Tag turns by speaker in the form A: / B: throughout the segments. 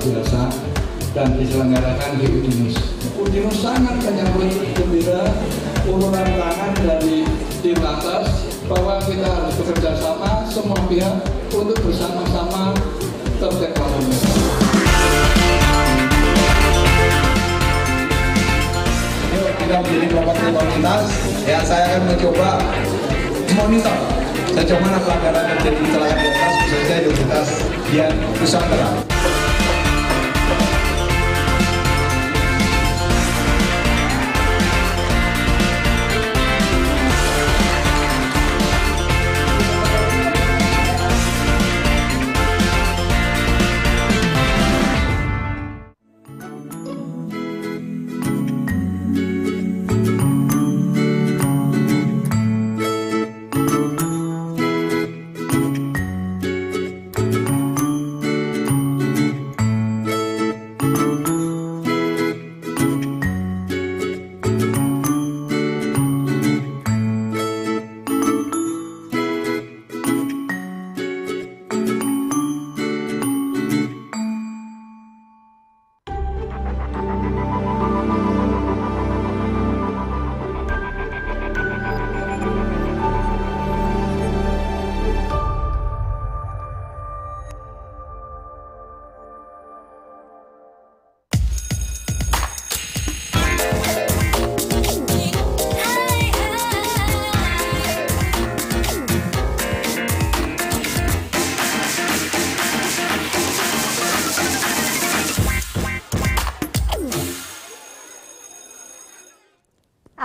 A: biasa dan diselenggarakan di Udinus. Udinus sangat menyambut gembira uluran tangan dari tim Lantas bahwa kita harus bekerja sama semua pihak untuk bersama-sama terteknologi.
B: Yuk kita menjadi kelompok komunitas. Ya, saya akan mencoba monitor sejauh mana pelanggaran terjadi kecelakaan di atas, khususnya di Universitas Dian Nusantara.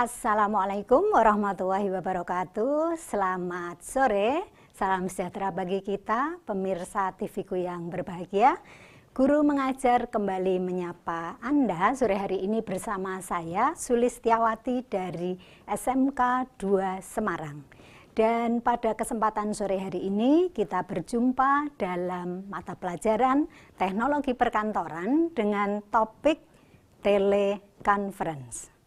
C: Assalamualaikum warahmatullahi wabarakatuh. Selamat sore, salam sejahtera bagi kita, pemirsa TV-ku yang berbahagia. Guru mengajar kembali menyapa Anda sore hari ini bersama saya, Sulistiawati dari SMK 2 Semarang. Dan pada kesempatan sore hari ini kita berjumpa dalam mata pelajaran Teknologi Perkantoran dengan topik teleconference.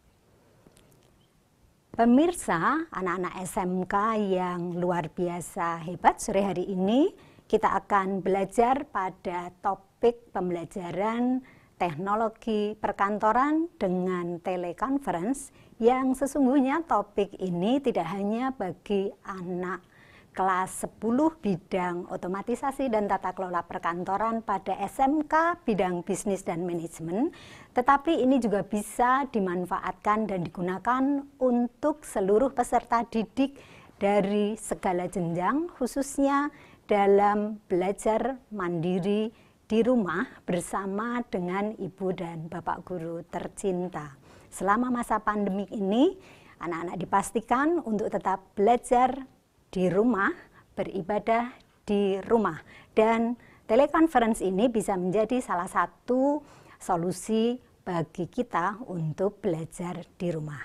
C: Pemirsa, anak-anak SMK yang luar biasa hebat, sore hari ini kita akan belajar pada topik pembelajaran teknologi perkantoran dengan teleconference yang sesungguhnya topik ini tidak hanya bagi anak kelas 10 bidang otomatisasi dan tata kelola perkantoran pada SMK bidang bisnis dan manajemen, tetapi ini juga bisa dimanfaatkan dan digunakan untuk seluruh peserta didik dari segala jenjang, khususnya dalam belajar mandiri di rumah bersama dengan ibu dan bapak guru tercinta. Selama masa pandemik ini, anak-anak dipastikan untuk tetap belajar di rumah, beribadah di rumah, dan teleconference ini bisa menjadi salah satu solusi bagi kita untuk belajar di rumah.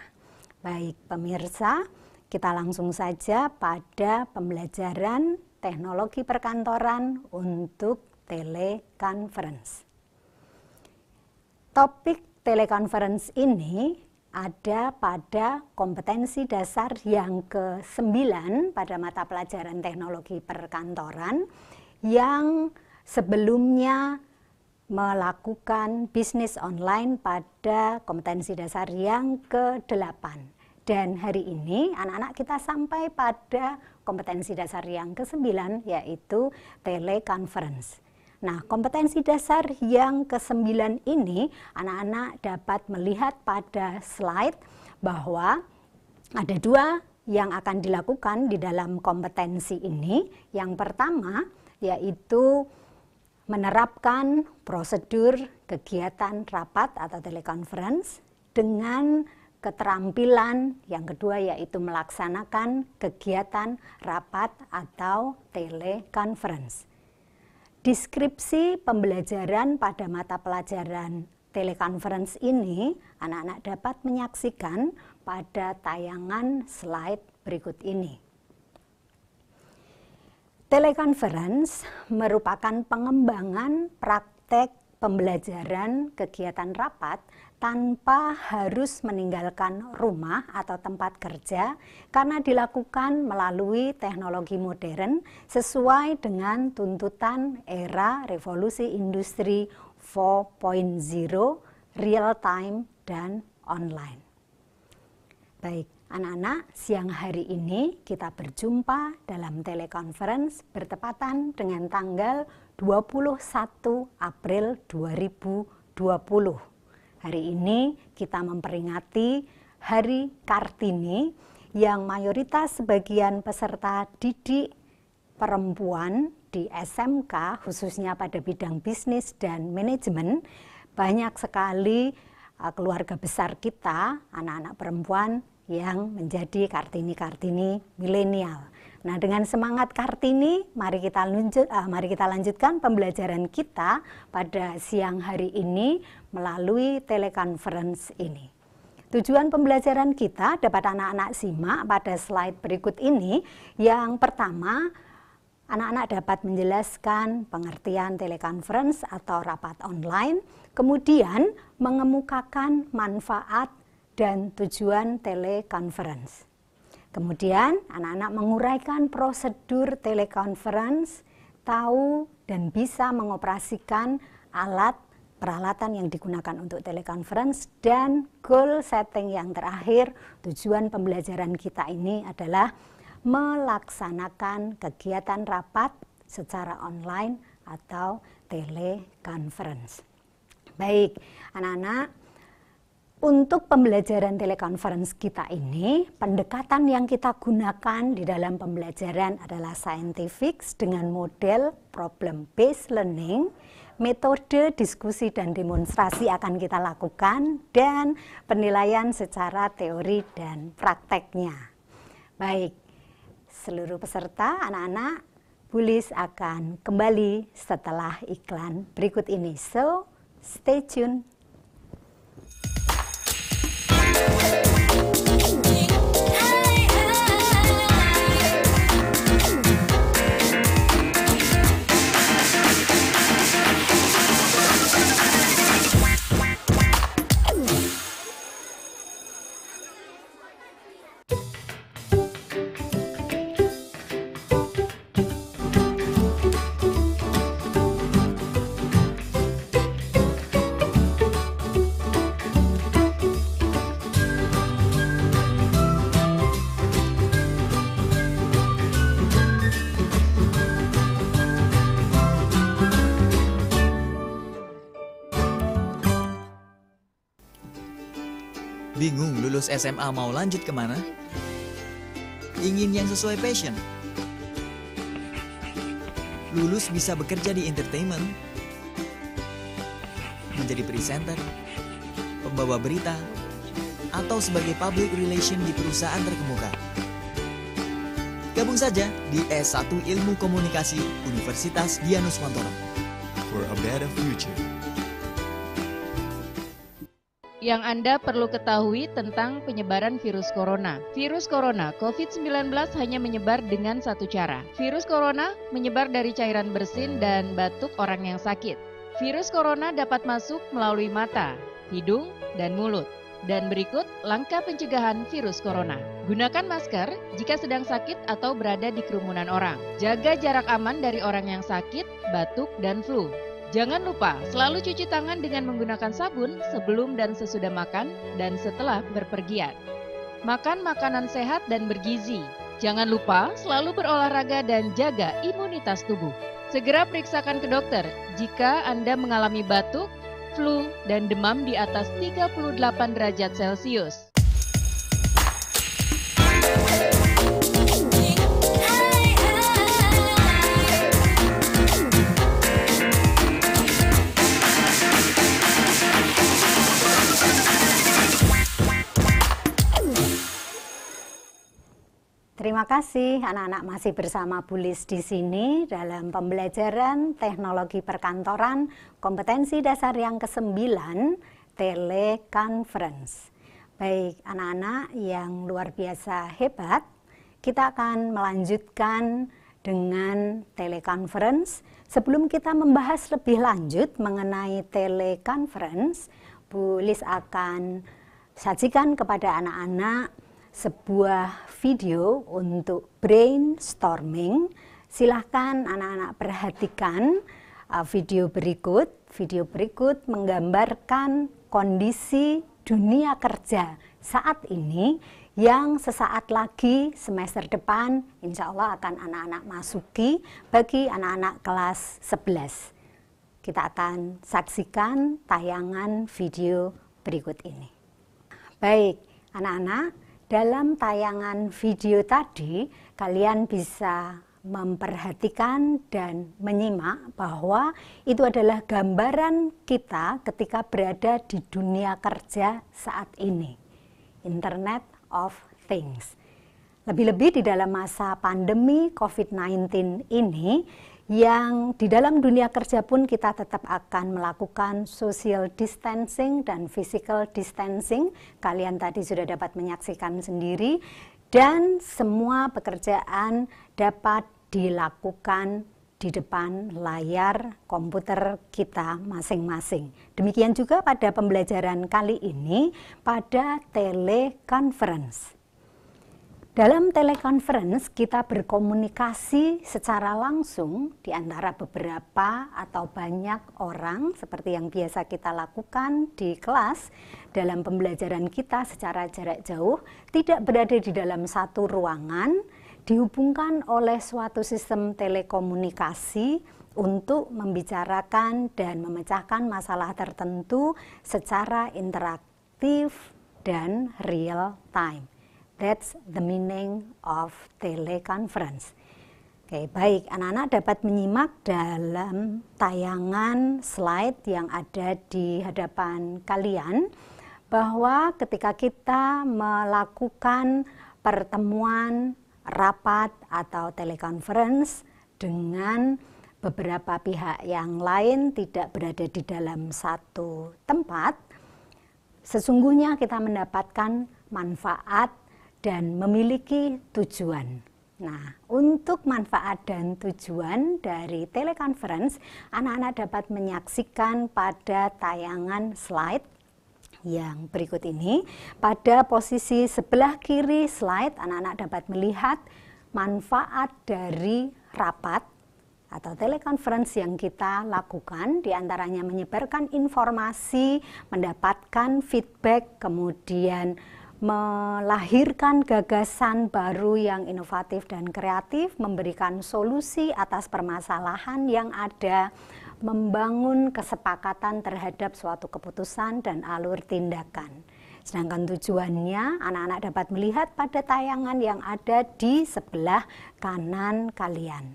C: Baik pemirsa, kita langsung saja pada pembelajaran teknologi perkantoran untuk teleconference. Topik teleconference ini ada pada kompetensi dasar yang ke-9 pada mata pelajaran teknologi perkantoran yang sebelumnya melakukan bisnis online pada kompetensi dasar yang ke-8. Dan hari ini anak-anak kita sampai pada kompetensi dasar yang ke-9 yaitu teleconference. Nah, kompetensi dasar yang ke-9 ini anak-anak dapat melihat pada slide bahwa ada 2 yang akan dilakukan di dalam kompetensi ini. Yang pertama yaitu menerapkan prosedur kegiatan rapat atau teleconference dengan keterampilan yang kedua yaitu melaksanakan kegiatan rapat atau teleconference. Deskripsi pembelajaran pada mata pelajaran teleconference ini anak-anak dapat menyaksikan pada tayangan slide berikut ini. Teleconference merupakan pengembangan praktek pembelajaran kegiatan rapat tanpa harus meninggalkan rumah atau tempat kerja karena dilakukan melalui teknologi modern sesuai dengan tuntutan era revolusi industri 4.0, real time, dan online. Baik, anak-anak, siang hari ini kita berjumpa dalam telekonferensi bertepatan dengan tanggal 21 April 2020. Hari ini kita memperingati Hari Kartini yang mayoritas sebagian peserta didik perempuan di SMK, khususnya pada bidang bisnis dan manajemen, banyak sekali keluarga besar kita, anak-anak perempuan yang menjadi Kartini-Kartini milenial. Nah, dengan semangat Kartini, mari kita lanjutkan pembelajaran kita pada siang hari ini melalui telekonferensi ini. Tujuan pembelajaran kita dapat anak-anak simak pada slide berikut ini. Yang pertama, anak-anak dapat menjelaskan pengertian telekonferensi atau rapat online, kemudian mengemukakan manfaat dan tujuan telekonferensi. Kemudian anak-anak menguraikan prosedur telekonferensi, tahu dan bisa mengoperasikan alat peralatan yang digunakan untuk telekonferensi, dan goal setting yang terakhir, tujuan pembelajaran kita ini adalah melaksanakan kegiatan rapat secara online atau telekonferensi. Baik, anak-anak, untuk pembelajaran telekonferensi kita ini, pendekatan yang kita gunakan di dalam pembelajaran adalah scientific dengan model problem based learning, metode diskusi dan demonstrasi akan kita lakukan, dan penilaian secara teori dan prakteknya. Baik, seluruh peserta, anak-anak, Bulis akan kembali setelah iklan berikut ini. So, stay tune.
D: Bingung lulus SMA mau lanjut kemana? Ingin yang sesuai passion? Lulus bisa bekerja di entertainment, menjadi presenter, pembawa berita, atau sebagai public relation di perusahaan terkemuka. Gabung saja di S1 Ilmu Komunikasi Universitas Dianuswantoro. For a better future.
E: Yang Anda perlu ketahui tentang penyebaran virus corona. Virus corona COVID-19 hanya menyebar dengan satu cara. Virus corona menyebar dari cairan bersin dan batuk orang yang sakit. Virus corona dapat masuk melalui mata, hidung, dan mulut. Dan berikut langkah pencegahan virus corona. Gunakan masker jika sedang sakit atau berada di kerumunan orang. Jaga jarak aman dari orang yang sakit, batuk, dan flu. Jangan lupa selalu cuci tangan dengan menggunakan sabun sebelum dan sesudah makan dan setelah berpergian. Makan makanan sehat dan bergizi. Jangan lupa selalu berolahraga dan jaga imunitas tubuh. Segera periksakan ke dokter jika Anda mengalami batuk, flu, dan demam di atas 38 derajat Celcius.
C: Terima kasih anak-anak masih bersama Bulis di sini dalam pembelajaran teknologi perkantoran kompetensi dasar yang ke-9 telekonferensi. Baik anak-anak yang luar biasa hebat, kita akan melanjutkan dengan telekonferensi Sebelum kita membahas lebih lanjut mengenai teleconference, Bu Lis akan sajikan kepada anak-anak sebuah video untuk brainstorming. Silahkan anak-anak perhatikan video berikut. Video berikut menggambarkan kondisi dunia kerja saat ini yang sesaat lagi semester depan insya Allah akan anak-anak masuki bagi anak-anak kelas 11. Kita akan saksikan tayangan video berikut ini. Baik, anak-anak, dalam tayangan video tadi kalian bisa memperhatikan dan menyimak bahwa itu adalah gambaran kita ketika berada di dunia kerja saat ini. Internet of Things. Lebih-lebih di dalam masa pandemi COVID-19 ini, yang di dalam dunia kerja pun kita tetap akan melakukan social distancing dan physical distancing. Kalian tadi sudah dapat menyaksikan sendiri, dan semua pekerjaan dapat dilakukan di depan layar komputer kita masing-masing. Demikian juga pada pembelajaran kali ini pada teleconference. Dalam teleconference kita berkomunikasi secara langsung di antara beberapa atau banyak orang seperti yang biasa kita lakukan di kelas. Dalam pembelajaran kita secara jarak jauh, tidak berada di dalam satu ruangan, dihubungkan oleh suatu sistem telekomunikasi untuk membicarakan dan memecahkan masalah tertentu secara interaktif dan real time. That's the meaning of teleconference. Oke, baik, anak-anak dapat menyimak dalam tayangan slide yang ada di hadapan kalian bahwa ketika kita melakukan pertemuan rapat atau teleconference dengan beberapa pihak yang lain tidak berada di dalam satu tempat, sesungguhnya kita mendapatkan manfaat dan memiliki tujuan. Nah, untuk manfaat dan tujuan dari teleconference, anak-anak dapat menyaksikan pada tayangan slide yang berikut ini. Pada posisi sebelah kiri slide, anak-anak dapat melihat manfaat dari rapat atau teleconference yang kita lakukan, diantaranya menyebarkan informasi, mendapatkan feedback, kemudian melahirkan gagasan baru yang inovatif dan kreatif, memberikan solusi atas permasalahan yang ada, membangun kesepakatan terhadap suatu keputusan dan alur tindakan. Sedangkan tujuannya, anak-anak dapat melihat pada tayangan yang ada di sebelah kanan kalian.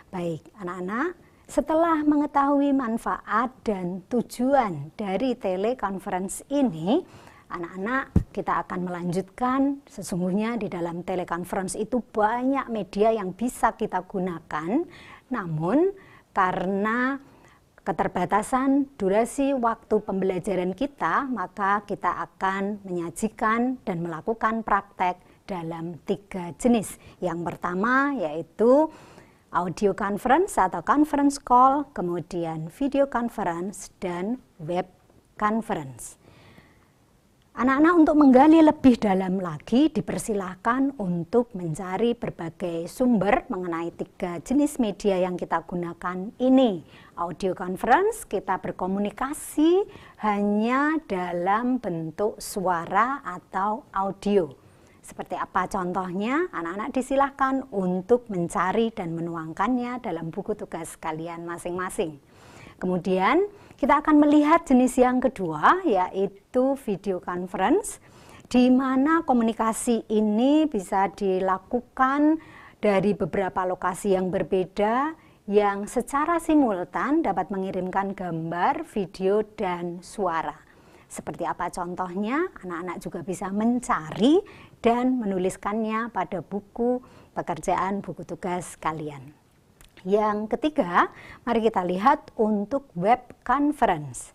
C: Baik, anak-anak, setelah mengetahui manfaat dan tujuan dari teleconference ini, anak-anak, kita akan melanjutkan. Sesungguhnya di dalam teleconference itu banyak media yang bisa kita gunakan, namun karena keterbatasan durasi waktu pembelajaran kita, maka kita akan menyajikan dan melakukan praktek dalam 3 jenis. Yang pertama yaitu audio conference atau conference call, kemudian video conference, dan web conference. Anak-anak, untuk menggali lebih dalam lagi dipersilahkan untuk mencari berbagai sumber mengenai 3 jenis media yang kita gunakan ini. Audio conference, kita berkomunikasi hanya dalam bentuk suara atau audio. Seperti apa contohnya? Anak-anak disilahkan untuk mencari dan menuangkannya dalam buku tugas kalian masing-masing. Kemudian kita akan melihat jenis yang kedua, yaitu video conference, di mana komunikasi ini bisa dilakukan dari beberapa lokasi yang berbeda, yang secara simultan dapat mengirimkan gambar, video, dan suara. Seperti apa contohnya? Anak-anak juga bisa mencari dan menuliskannya pada buku pekerjaan, buku tugas kalian. Yang ketiga, mari kita lihat untuk web conference.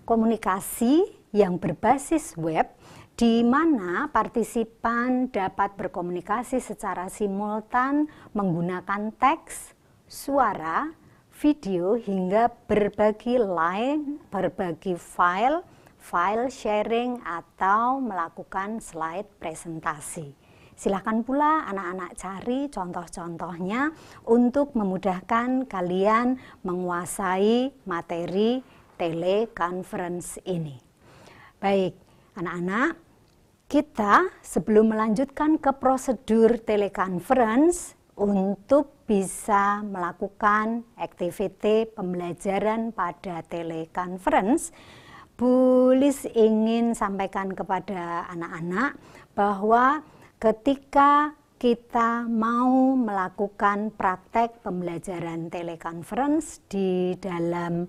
C: Komunikasi yang berbasis web di mana partisipan dapat berkomunikasi secara simultan menggunakan teks, suara, video hingga berbagi line, berbagi file sharing atau melakukan slide presentasi. Silahkan pula anak-anak cari contoh-contohnya untuk memudahkan kalian menguasai materi teleconference ini. Baik, anak-anak, kita sebelum melanjutkan ke prosedur teleconference untuk bisa melakukan aktiviti pembelajaran pada teleconference, Bu Lis ingin sampaikan kepada anak-anak bahwa ketika kita mau melakukan praktek pembelajaran teleconference di dalam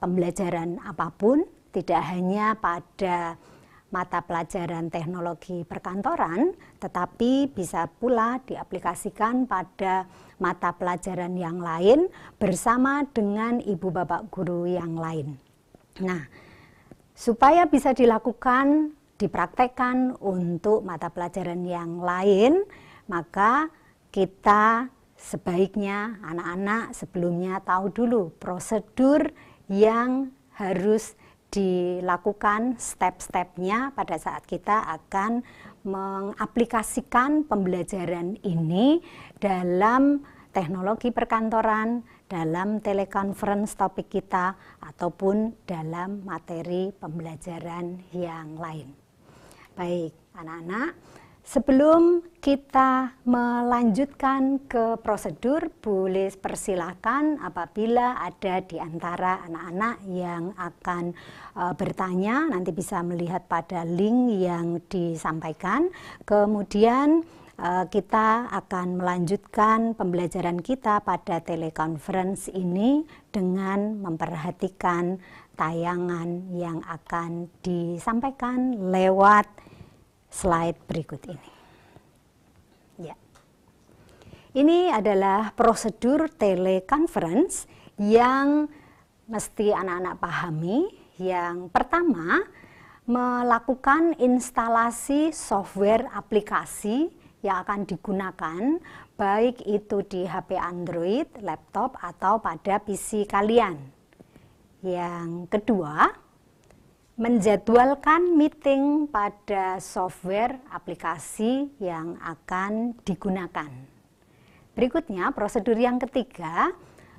C: pembelajaran apapun, tidak hanya pada mata pelajaran teknologi perkantoran, tetapi bisa pula diaplikasikan pada mata pelajaran yang lain bersama dengan ibu bapak guru yang lain. Nah, supaya bisa dilakukan, dipraktekkan untuk mata pelajaran yang lain, maka kita sebaiknya anak-anak sebelumnya tahu dulu prosedur yang harus dilakukan step-stepnya pada saat kita akan mengaplikasikan pembelajaran ini dalam teknologi perkantoran, dalam teleconference topik kita, ataupun dalam materi pembelajaran yang lain. Baik, anak-anak, sebelum kita melanjutkan ke prosedur, boleh persilahkan apabila ada di antara anak-anak yang akan bertanya, nanti bisa melihat pada link yang disampaikan. Kemudian kita akan melanjutkan pembelajaran kita pada teleconference ini dengan memperhatikan tayangan yang akan disampaikan lewat slide berikut ini. Ya. Ini adalah prosedur teleconference yang mesti anak-anak pahami. Yang pertama, melakukan instalasi software aplikasi yang akan digunakan, baik itu di HP Android, laptop, atau pada PC kalian. Yang kedua, menjadwalkan meeting pada software aplikasi yang akan digunakan. Berikutnya, prosedur yang ketiga,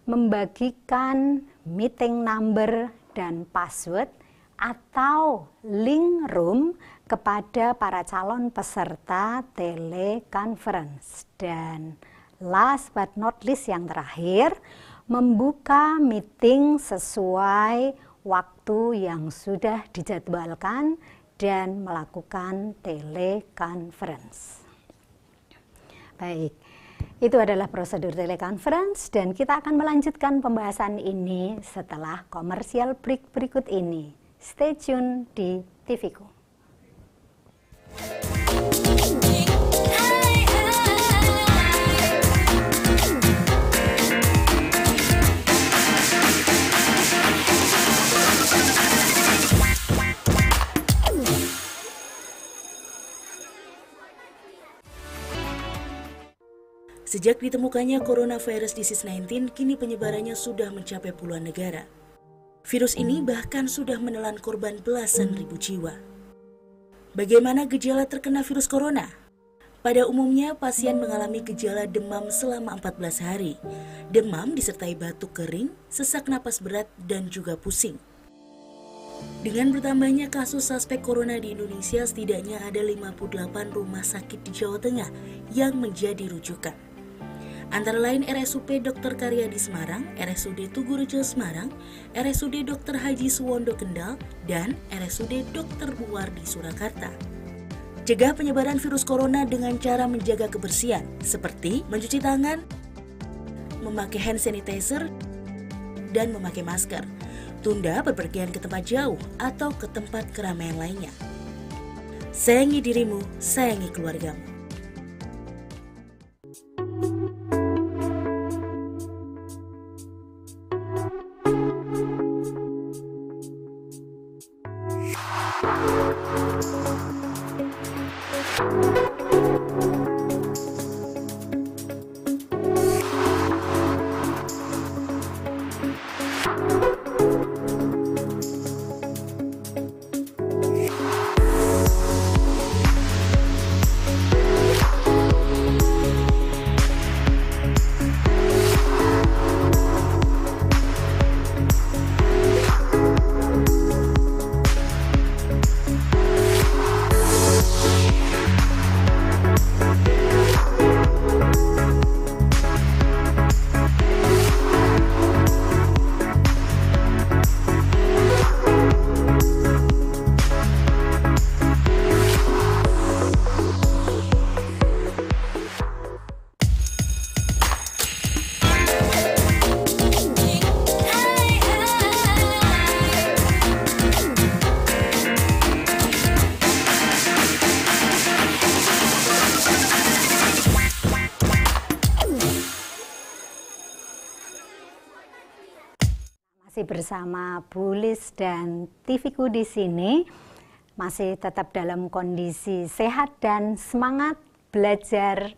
C: membagikan meeting number dan password atau link room kepada para calon peserta teleconference. Dan last but not least yang terakhir, membuka meeting sesuai waktu yang sudah dijadwalkan dan melakukan teleconference. Baik, itu adalah prosedur teleconference dan kita akan melanjutkan pembahasan ini setelah komersial break berikut ini. Stay tune di TVku.
F: Sejak ditemukannya coronavirus disease 19, kini penyebarannya sudah mencapai puluhan negara. Virus ini bahkan sudah menelan korban belasan ribu jiwa. Bagaimana gejala terkena virus corona? Pada umumnya, pasien mengalami gejala demam selama 14 hari. Demam disertai batuk kering, sesak napas berat, dan juga pusing. Dengan bertambahnya kasus suspek corona di Indonesia, setidaknya ada 58 rumah sakit di Jawa Tengah yang menjadi rujukan. Antara lain RSUP Dr. Karyadi Semarang, RSUD Tugurejo Semarang, RSUD Dr. Haji Suwondo Kendal, dan RSUD Dr. Buwardi Surakarta. Cegah penyebaran virus corona dengan cara menjaga kebersihan, seperti mencuci tangan, memakai hand sanitizer, dan memakai masker. Tunda bepergian ke tempat jauh atau ke tempat keramaian lainnya. Sayangi dirimu, sayangi keluargamu.
C: masih bersama Bu Lis dan TV-ku di sini, masih tetap dalam kondisi sehat dan semangat belajar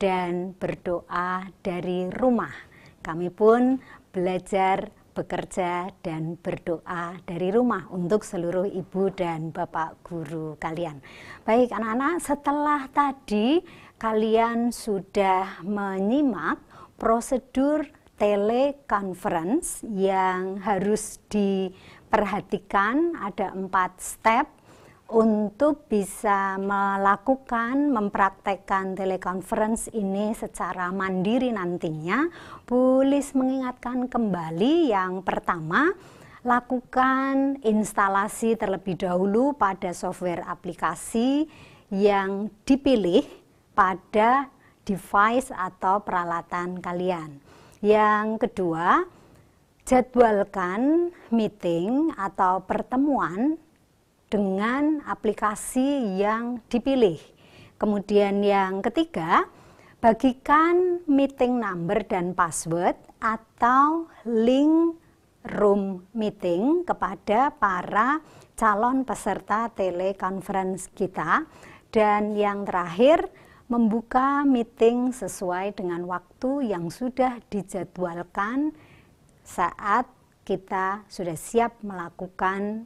C: dan berdoa dari rumah. Kami pun belajar, bekerja, dan berdoa dari rumah untuk seluruh ibu dan bapak guru kalian. Baik anak-anak, setelah tadi kalian sudah menyimak prosedur teleconference yang harus diperhatikan, ada 4 step untuk bisa mempraktekkan teleconference ini secara mandiri nantinya. Bu Lis mengingatkan kembali, yang pertama, lakukan instalasi terlebih dahulu pada software aplikasi yang dipilih pada device atau peralatan kalian. Yang kedua, jadwalkan meeting atau pertemuan dengan aplikasi yang dipilih. Kemudian yang ketiga, bagikan meeting number dan password atau link room meeting kepada para calon peserta teleconference kita. Dan yang terakhir, membuka meeting sesuai dengan waktu yang sudah dijadwalkan saat kita sudah siap melakukan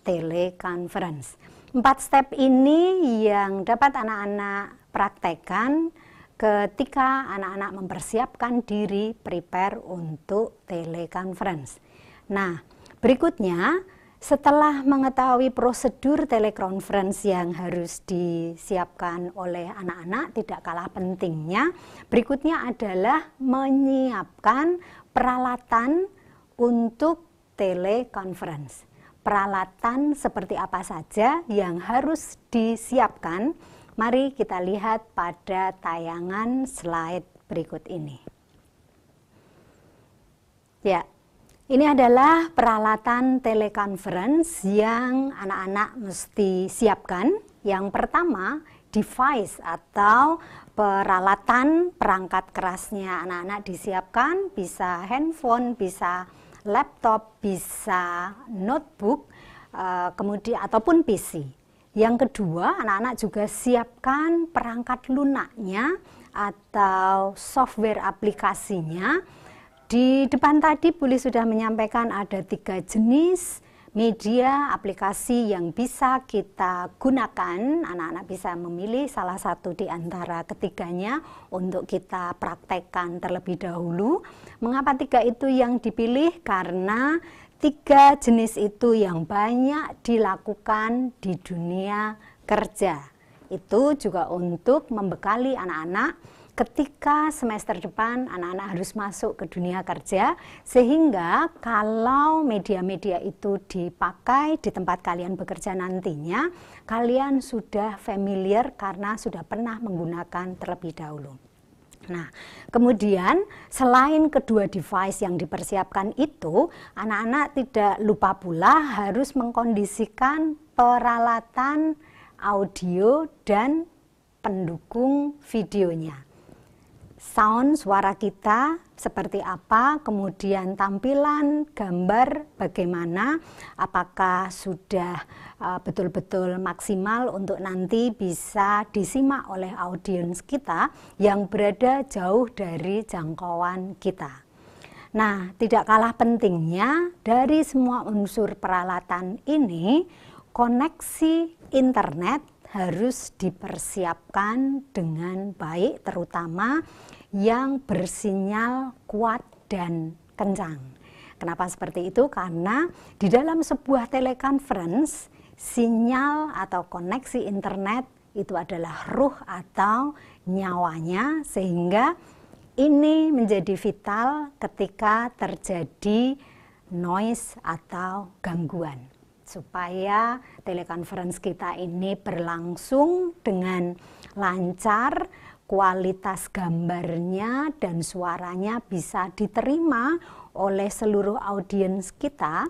C: teleconference. 4 step ini yang dapat anak-anak praktekkan ketika anak-anak mempersiapkan diri prepare untuk teleconference. Nah, berikutnya, setelah mengetahui prosedur teleconference yang harus disiapkan oleh anak-anak, tidak kalah pentingnya, berikutnya adalah menyiapkan peralatan untuk teleconference. Peralatan seperti apa saja yang harus disiapkan? Mari kita lihat pada tayangan slide berikut ini. Ya. Ini adalah peralatan teleconference yang anak-anak mesti siapkan. Yang pertama, device atau peralatan perangkat kerasnya anak-anak disiapkan, bisa handphone, bisa laptop, bisa notebook, kemudian ataupun PC. Yang kedua, anak-anak juga siapkan perangkat lunaknya atau software aplikasinya. Di depan tadi Bu Lis sudah menyampaikan ada 3 jenis media aplikasi yang bisa kita gunakan. Anak-anak bisa memilih salah satu di antara ketiganya untuk kita praktekkan terlebih dahulu. Mengapa 3 itu yang dipilih? Karena 3 jenis itu yang banyak dilakukan di dunia kerja. Itu juga untuk membekali anak-anak ketika semester depan anak-anak harus masuk ke dunia kerja, sehingga kalau media-media itu dipakai di tempat kalian bekerja nantinya, kalian sudah familiar karena sudah pernah menggunakan terlebih dahulu. Nah, kemudian selain kedua device yang dipersiapkan itu, anak-anak tidak lupa pula harus mengkondisikan peralatan audio dan pendukung videonya. Sound suara kita seperti apa, kemudian tampilan gambar bagaimana, apakah sudah betul-betul maksimal untuk nanti bisa disimak oleh audiens kita yang berada jauh dari jangkauan kita. Nah, tidak kalah pentingnya dari semua unsur peralatan ini, koneksi internet harus dipersiapkan dengan baik, terutama yang bersinyal kuat dan kencang. Kenapa seperti itu? Karena di dalam sebuah teleconference, sinyal atau koneksi internet itu adalah ruh atau nyawanya, sehingga ini menjadi vital ketika terjadi noise atau gangguan. Supaya teleconference kita ini berlangsung dengan lancar, kualitas gambarnya dan suaranya bisa diterima oleh seluruh audiens kita,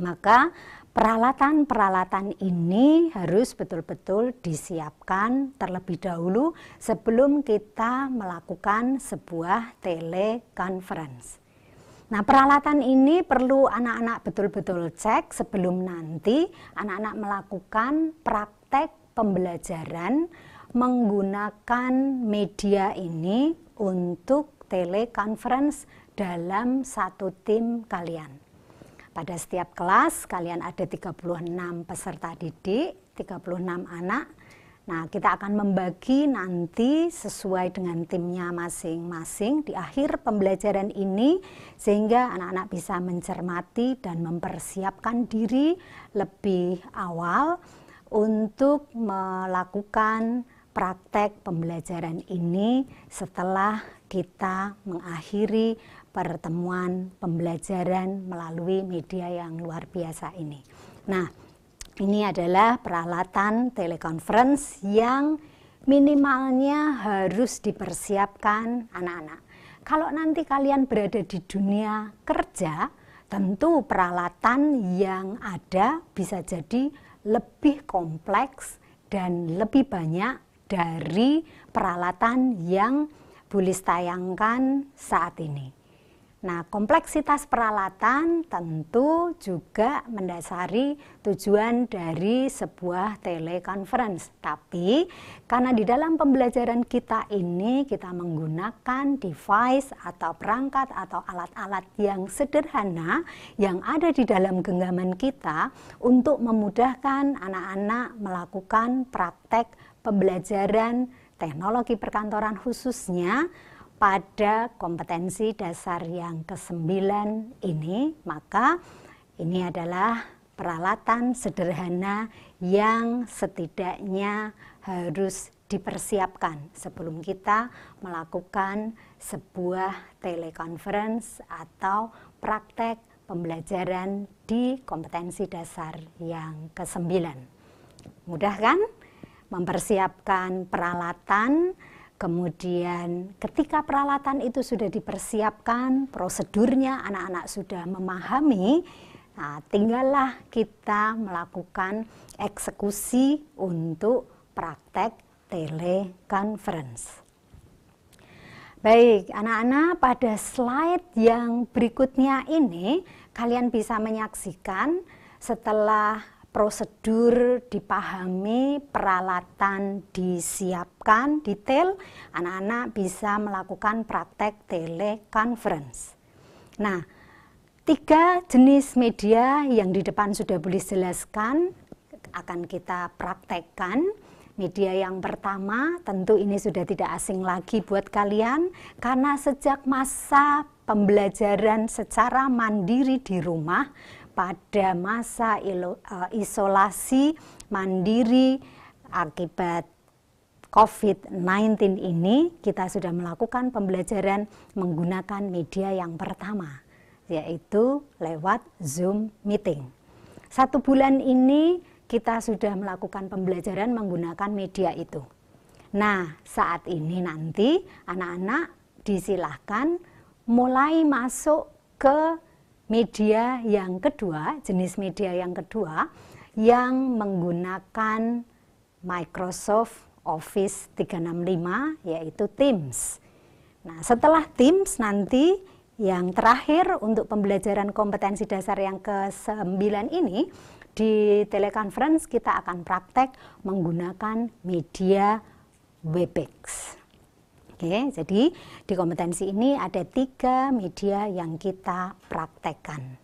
C: maka peralatan-peralatan ini harus betul-betul disiapkan terlebih dahulu sebelum kita melakukan sebuah teleconference. Nah, peralatan ini perlu anak-anak betul-betul cek sebelum nanti anak-anak melakukan praktek pembelajaran menggunakan media ini untuk teleconference dalam satu tim kalian. Pada setiap kelas kalian ada 36 peserta didik, 36 anak. Nah, kita akan membagi nanti sesuai dengan timnya masing-masing di akhir pembelajaran ini sehingga anak-anak bisa mencermati dan mempersiapkan diri lebih awal untuk melakukan praktek pembelajaran ini setelah kita mengakhiri pertemuan pembelajaran melalui media yang luar biasa ini. Nah, ini adalah peralatan teleconference yang minimalnya harus dipersiapkan anak-anak. Kalau nanti kalian berada di dunia kerja, tentu peralatan yang ada bisa jadi lebih kompleks dan lebih banyak dari peralatan yang Bulis tayangkan saat ini. Nah, kompleksitas peralatan tentu juga mendasari tujuan dari sebuah teleconference. Tapi karena di dalam pembelajaran kita ini kita menggunakan device atau perangkat atau alat-alat yang sederhana yang ada di dalam genggaman kita untuk memudahkan anak-anak melakukan praktek pembelajaran teknologi perkantoran khususnya pada kompetensi dasar yang ke-9 ini, maka ini adalah peralatan sederhana yang setidaknya harus dipersiapkan sebelum kita melakukan sebuah teleconference atau praktek pembelajaran di kompetensi dasar yang ke-9. Mudah kan? Mempersiapkan peralatan. Kemudian ketika peralatan itu sudah dipersiapkan, prosedurnya anak-anak sudah memahami, nah, tinggallah kita melakukan eksekusi untuk praktek teleconference. Baik, anak-anak, pada slide yang berikutnya ini kalian bisa menyaksikan setelah prosedur dipahami, peralatan disiapkan detail, anak-anak bisa melakukan praktek teleconference. Nah, 3 jenis media yang di depan sudah boleh jelaskan akan kita praktekkan. Media yang pertama tentu ini sudah tidak asing lagi buat kalian karena sejak masa pembelajaran secara mandiri di rumah pada masa isolasi mandiri akibat COVID-19 ini, kita sudah melakukan pembelajaran menggunakan media yang pertama, yaitu lewat Zoom meeting. 1 bulan ini kita sudah melakukan pembelajaran menggunakan media itu. Nah, saat ini nanti anak-anak disilahkan mulai masuk ke media yang kedua, jenis media yang kedua yang menggunakan Microsoft Office 365 yaitu Teams. Nah, setelah Teams nanti yang terakhir untuk pembelajaran kompetensi dasar yang ke-9 ini di teleconference kita akan praktek menggunakan media Webex. Oke, jadi di kompetensi ini ada 3 media yang kita praktekkan.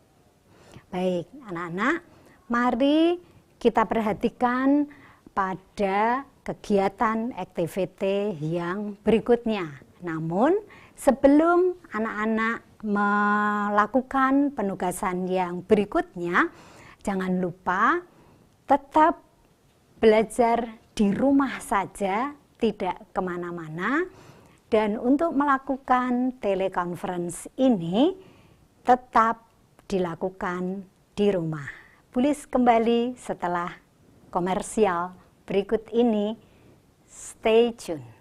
C: Baik, anak-anak, mari kita perhatikan pada kegiatan activity yang berikutnya. Namun, sebelum anak-anak melakukan penugasan yang berikutnya, jangan lupa tetap belajar di rumah saja, tidak kemana-mana. Dan untuk melakukan teleconference ini tetap dilakukan di rumah. Bulis kembali setelah komersial berikut ini. Stay tune.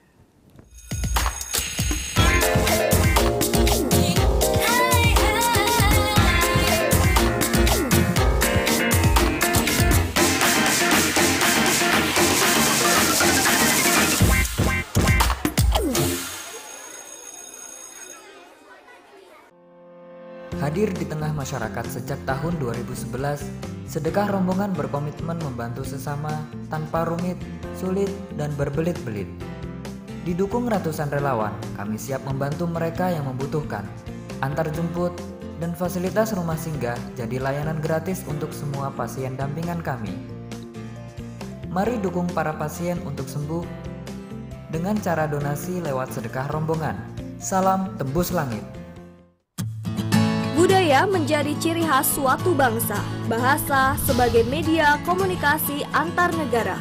G: hadir di tengah masyarakat sejak tahun 2011, sedekah rombongan berkomitmen membantu sesama tanpa rumit, sulit, dan berbelit-belit. Didukung ratusan relawan, kami siap membantu mereka yang membutuhkan. Antar jemput dan fasilitas rumah singgah jadi layanan gratis untuk semua pasien dampingan kami. Mari dukung para pasien untuk sembuh dengan cara donasi lewat sedekah rombongan. Salam tembus langit.
H: Budaya menjadi ciri khas suatu bangsa. Bahasa sebagai media komunikasi antar negara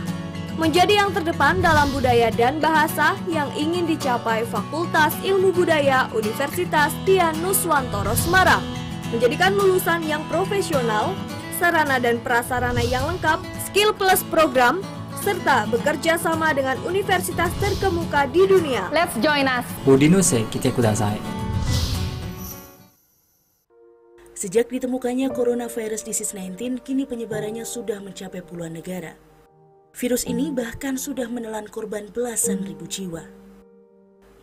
H: menjadi yang terdepan dalam budaya dan bahasa yang ingin dicapai Fakultas Ilmu Budaya Universitas Dian Nuswantoro Semarang. Menjadikan lulusan yang profesional, sarana dan prasarana yang lengkap, skill plus program, serta bekerja sama dengan universitas terkemuka di dunia.
I: Let's join us.
J: Udinose kite kudasai.
F: Sejak ditemukannya coronavirus disease 19, kini penyebarannya sudah mencapai puluhan negara. Virus ini bahkan sudah menelan korban belasan ribu jiwa.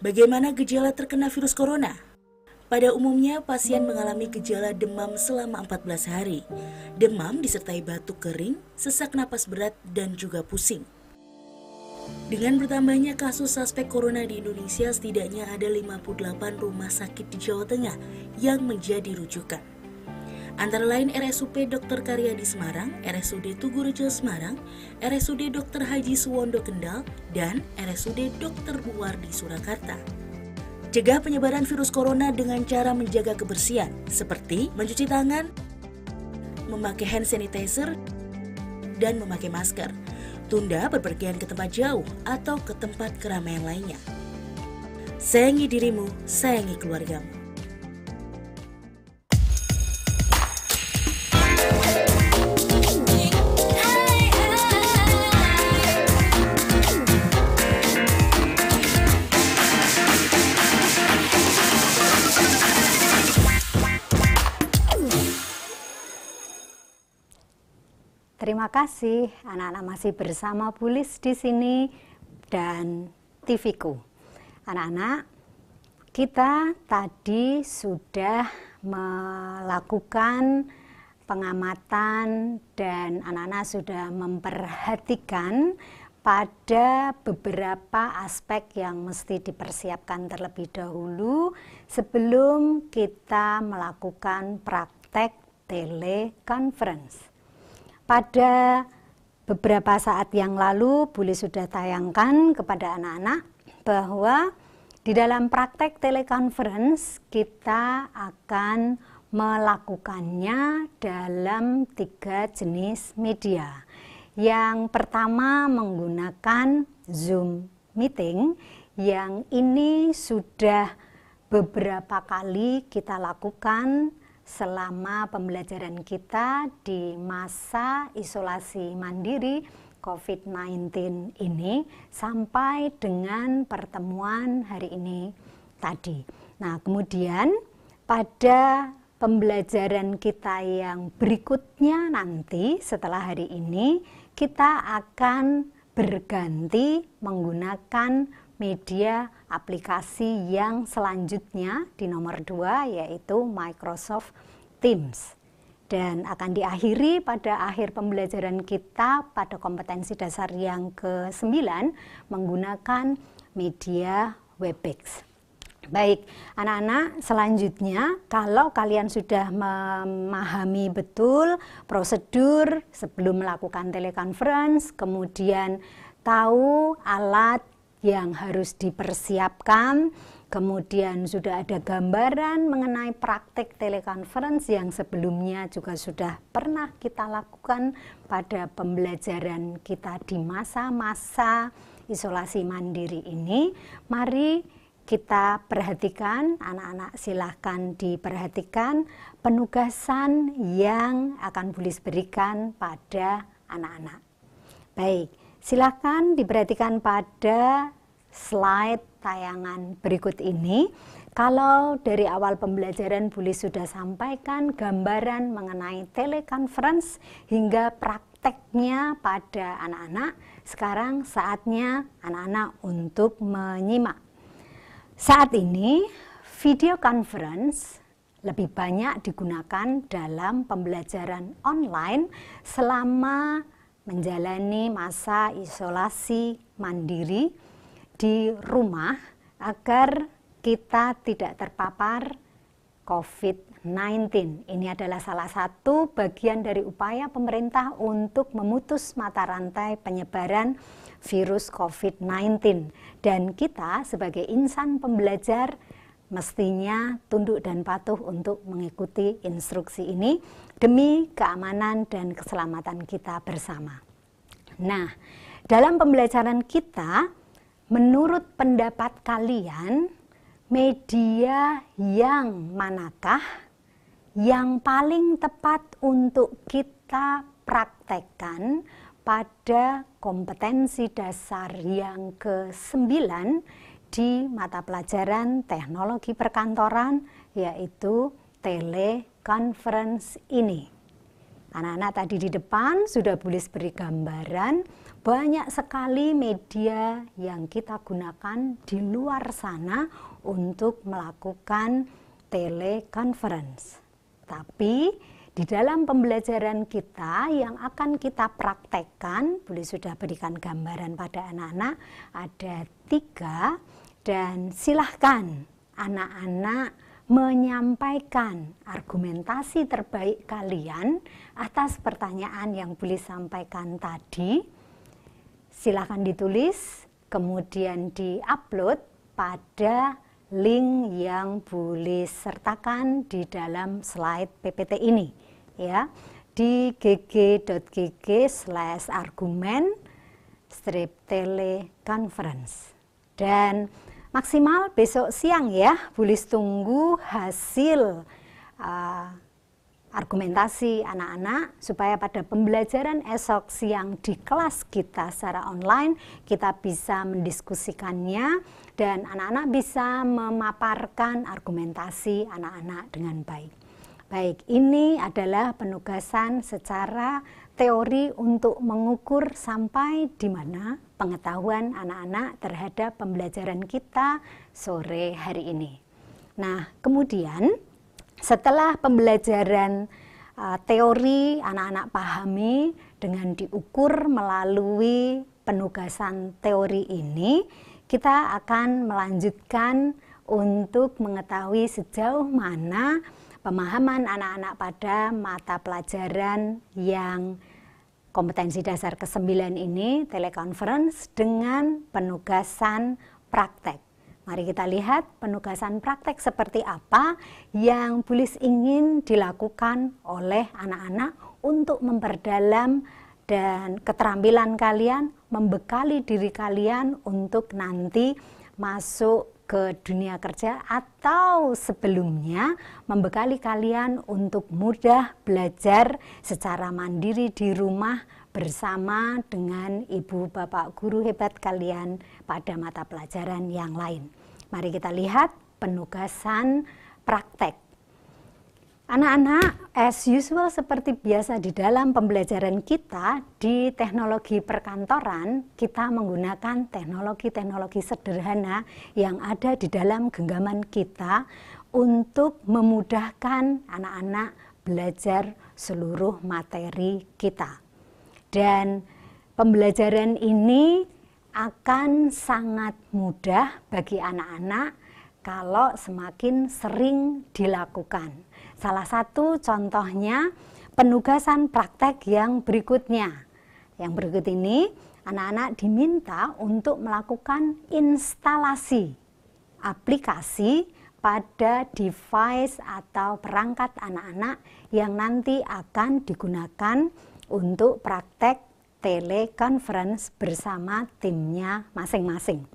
F: Bagaimana gejala terkena virus corona? Pada umumnya, pasien mengalami gejala demam selama 14 hari. Demam disertai batuk kering, sesak napas berat, dan juga pusing. Dengan bertambahnya kasus suspek corona di Indonesia, setidaknya ada 58 rumah sakit di Jawa Tengah yang menjadi rujukan. Antara lain RSUP Dr. Karyadi Semarang, RSUD Tugurejo Semarang, RSUD Dr. Haji Suwondo Kendal, dan RSUD Dr. Muwardi Surakarta. Cegah penyebaran virus corona dengan cara menjaga kebersihan, seperti mencuci tangan, memakai hand sanitizer, dan memakai masker. Tunda bepergian ke tempat jauh atau ke tempat keramaian lainnya. Sayangi dirimu, sayangi keluargamu.
C: Terima kasih, anak-anak masih bersama Bulis di sini dan TVku. Anak-anak, kita tadi sudah melakukan pengamatan dan anak-anak sudah memperhatikan pada beberapa aspek yang mesti dipersiapkan terlebih dahulu sebelum kita melakukan praktek teleconference. Pada beberapa saat yang lalu, Buli sudah tayangkan kepada anak-anak bahwa di dalam praktek teleconference kita akan melakukannya dalam 3 jenis media. Yang pertama menggunakan Zoom meeting, yang ini sudah beberapa kali kita lakukan selama pembelajaran kita di masa isolasi mandiri COVID-19 ini sampai dengan pertemuan hari ini tadi. Nah, kemudian pada pembelajaran kita yang berikutnya nanti setelah hari ini kita akan berganti menggunakan media aplikasi yang selanjutnya di nomor 2 yaitu Microsoft Teams, dan akan diakhiri pada akhir pembelajaran kita pada kompetensi dasar yang ke-9 menggunakan media Webex. Baik, anak-anak, selanjutnya kalau kalian sudah memahami betul prosedur sebelum melakukan teleconference, kemudian tahu alat yang harus dipersiapkan, kemudian sudah ada gambaran mengenai praktek teleconference yang sebelumnya juga sudah pernah kita lakukan pada pembelajaran kita di masa-masa isolasi mandiri ini. Mari kita perhatikan, anak-anak silahkan diperhatikan penugasan yang akan Bulis berikan pada anak-anak. Baik, silakan diperhatikan pada slide tayangan berikut ini. Kalau dari awal pembelajaran Bulis sudah sampaikan gambaran mengenai teleconference hingga prakteknya pada anak-anak, sekarang saatnya anak-anak untuk menyimak. Saat ini video conference lebih banyak digunakan dalam pembelajaran online selama menjalani masa isolasi mandiri di rumah agar kita tidak terpapar COVID-19. Ini adalah salah satu bagian dari upaya pemerintah untuk memutus mata rantai penyebaran virus COVID-19. Dan kita sebagai insan pembelajar mestinya tunduk dan patuh untuk mengikuti instruksi ini demi keamanan dan keselamatan kita bersama. Nah, dalam pembelajaran kita, menurut pendapat kalian, media yang manakah yang paling tepat untuk kita praktekkan pada kompetensi dasar yang ke-9 di mata pelajaran teknologi perkantoran, yaitu teleconference ini? Anak-anak tadi di depan sudah boleh beri gambaran, banyak sekali media yang kita gunakan di luar sana untuk melakukan teleconference. Tapi di dalam pembelajaran kita yang akan kita praktekkan, boleh sudah berikan gambaran pada anak-anak, ada 3, dan silahkan anak-anak menyampaikan argumentasi terbaik kalian atas pertanyaan yang boleh sampaikan tadi. Silahkan ditulis, kemudian di-upload pada link yang boleh sertakan di dalam slide PPT ini, ya, di gg.gg/argumen/teleconference. Dan maksimal besok siang ya, boleh tunggu hasil argumentasi anak-anak supaya pada pembelajaran esok siang di kelas kita secara online kita bisa mendiskusikannya dan anak-anak bisa memaparkan argumentasi anak-anak dengan baik. Baik, ini adalah penugasan secara teori untuk mengukur sampai di mana pengetahuan anak-anak terhadap pembelajaran kita sore hari ini. Nah, kemudian setelah pembelajaran teori anak-anak pahami dengan diukur melalui penugasan teori ini, kita akan melanjutkan untuk mengetahui sejauh mana pemahaman anak-anak pada mata pelajaran yang kompetensi dasar ke-9 ini, teleconference, dengan penugasan praktek. Mari kita lihat penugasan praktek seperti apa yang Bulis ingin dilakukan oleh anak-anak untuk memperdalam dan keterampilan kalian, membekali diri kalian untuk nanti masuk ke dunia kerja atau sebelumnya membekali kalian untuk mudah belajar secara mandiri di rumah bersama dengan ibu bapak guru hebat kalian pada mata pelajaran yang lain. Mari kita lihat penugasan praktek. Anak-anak, as usual seperti biasa di dalam pembelajaran kita di teknologi perkantoran, kita menggunakan teknologi-teknologi sederhana yang ada di dalam genggaman kita untuk memudahkan anak-anak belajar seluruh materi kita. Dan pembelajaran ini akan sangat mudah bagi anak-anak kalau semakin sering dilakukan. Salah satu contohnya penugasan praktek yang berikutnya. Yang berikut ini, anak-anak diminta untuk melakukan instalasi aplikasi pada device atau perangkat anak-anak yang nanti akan digunakan untuk praktek teleconference bersama timnya masing-masing.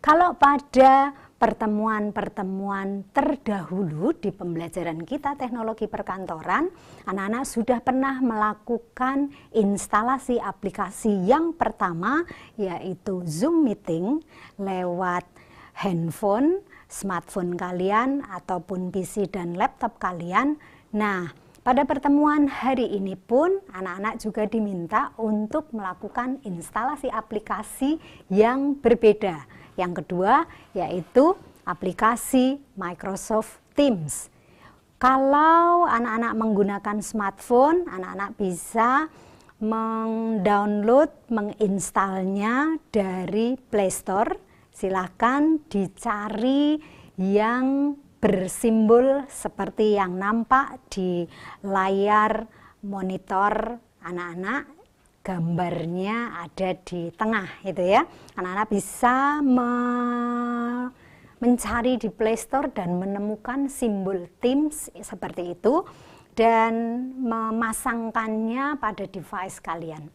C: Kalau pada pertemuan-pertemuan terdahulu di pembelajaran kita teknologi perkantoran, anak-anak sudah pernah melakukan instalasi aplikasi yang pertama, yaitu Zoom Meeting lewat handphone, smartphone kalian, ataupun PC dan laptop kalian. Nah, pada pertemuan hari ini pun anak-anak juga diminta untuk melakukan instalasi aplikasi yang berbeda. Yang kedua yaitu aplikasi Microsoft Teams Kalau anak-anak menggunakan smartphone, anak-anak bisa mendownload, menginstalnya dari Play Store. Silahkan dicari yang bersimbol seperti yang nampak di layar monitor anak-anak, gambarnya ada di tengah itu ya. Anak-anak bisa mencari di Play Store dan menemukan simbol Teams seperti itu dan memasangkannya pada device kalian.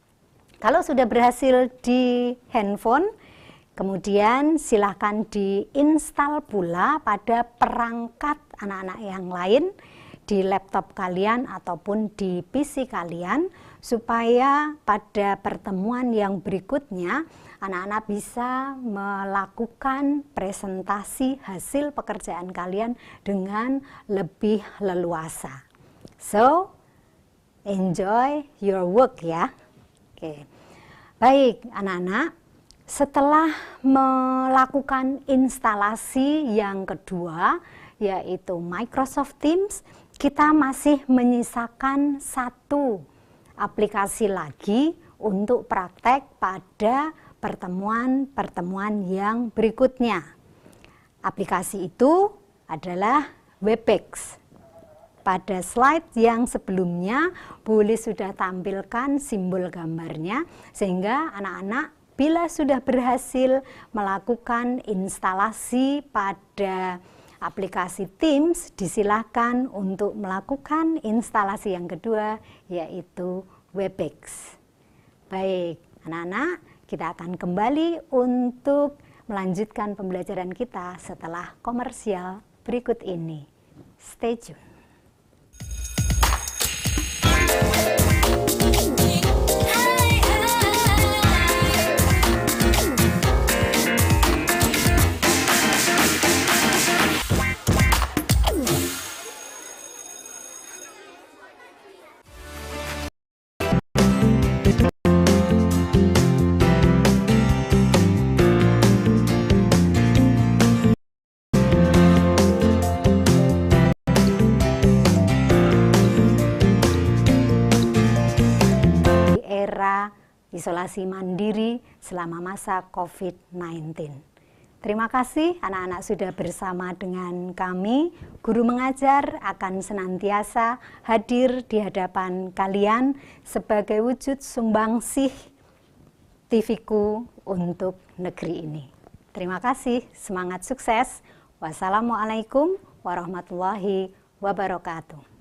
C: Kalau sudah berhasil di handphone, kemudian silakan diinstal pula pada perangkat anak-anak yang lain di laptop kalian ataupun di PC kalian, supaya pada pertemuan yang berikutnya anak-anak bisa melakukan presentasi hasil pekerjaan kalian dengan lebih leluasa. So, enjoy your work ya. Oke. Baik, anak-anak, setelah melakukan instalasi yang kedua, yaitu Microsoft Teams, kita masih menyisakan satu aplikasi lagi untuk praktek pada pertemuan-pertemuan yang berikutnya. Aplikasi itu adalah Webex. Pada slide yang sebelumnya, boleh sudah tampilkan simbol gambarnya, sehingga anak-anak bila sudah berhasil melakukan instalasi pada aplikasi Teams, disilahkan untuk melakukan instalasi yang kedua, yaitu Webex. Baik, anak-anak, kita akan kembali untuk melanjutkan pembelajaran kita setelah komersial berikut ini. Stay tune. Isolasi mandiri selama masa COVID-19. Terima kasih anak-anak sudah bersama dengan kami. Guru mengajar akan senantiasa hadir di hadapan kalian sebagai wujud sumbangsih TV-ku untuk negeri ini. Terima kasih, semangat sukses. Wassalamualaikum warahmatullahi wabarakatuh.